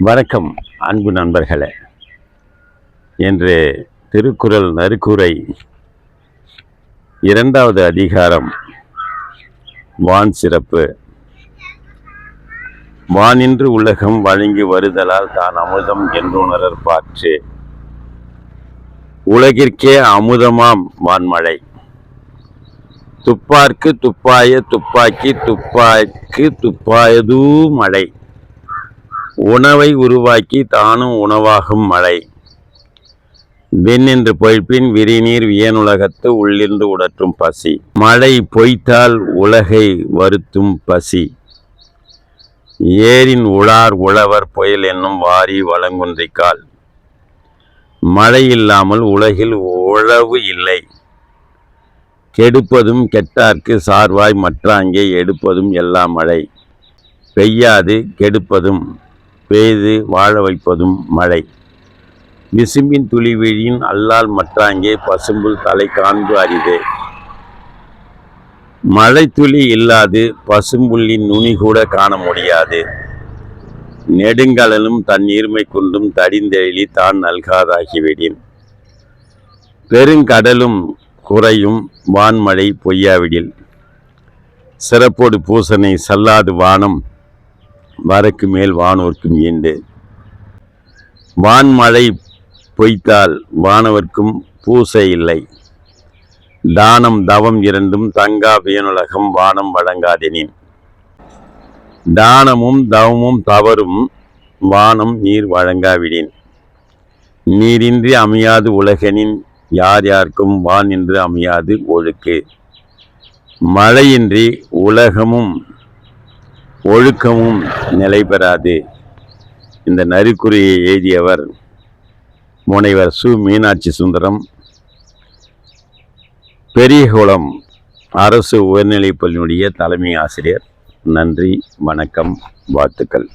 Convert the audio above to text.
வணக்கம் அன்பு நண்பர்களே. என்று திருக்குறள் நற்குரை 2வது அதிகாரம் வான் சிறப்பு. வானின்று உலகம் வழங்கி வருதலால் தான் அமுதம் என்றுணரற் பாற்று. உலகிற்கே அமுதமாம் வான்மழை. துப்பார்க்கு துப்பாய துப்பாக்கி துப்பாய்க்கு துப்பாயதூ மழை. உணவை உருவாக்கி தானும் உணவாகும் மழை. வெண்ணென்று பொய்ப்பின் விரிநீர் வியனுலகத்து உள்ளிருந்து உடற்றும் பசி. மழை பொய்த்தால் உலகை வருத்தும் பசி. ஏரின் உளார் உழவர் புயல் என்னும் வாரி வளங்குன்றிக்கால். மழை இல்லாமல் உலகில் உழவு இல்லை. கெடுப்பதும் கெட்டார்க்கு சார்வாய் மற்றாங்கே எடுப்பதும் எல்லா மழை. பெய்யாது கெடுப்பதும் பெய்து வாழ வைப்பதும் மழை. விசும்பின் துளி விழியின் அல்லால் மற்றாங்கே பசும்புல் தலை காண்பு அரிதே. மழை துளி இல்லாது பசும்புள்ளின் நுனி கூட காண முடியாது. நெடுங்கடலும் தன் நீர்மை கொண்டும் தடிந்தெழி தான் நல்காதாகிவிடின். பெருங்கடலும் குறையும் வான்மழை பொய்யாவிடில். சிறப்போடு பூசனை சல்லாது வானம் வரக்கு மேல் வானோர்க்கும் ஈண்டு. வான்மழை பொய்த்தால் வானவர்க்கும் பூசை இல்லை. தானம் தவம் இரண்டும் தங்கா வியனுலகம் வானம் வழங்காதெனின். தானமும் தவமும் தவறும் வானம் நீர் வழங்காவிடின். நீரின்றி அமையாது உலகெனின் யார் யாருக்கும் வான் என்று அமையாது ஒழுக்கு. மழையின்றி உலகமும் ஒழுக்கமும் நிலை பெறாது. இந்த நற்குரையை எழுதியவர் முனைவர் சு. மீனாட்சி சுந்தரம், பெரியகுளம் அரசு உயர்நிலைப்பள்ளியினுடைய தலைமை ஆசிரியர். நன்றி, வணக்கம், வாழ்த்துக்கள்.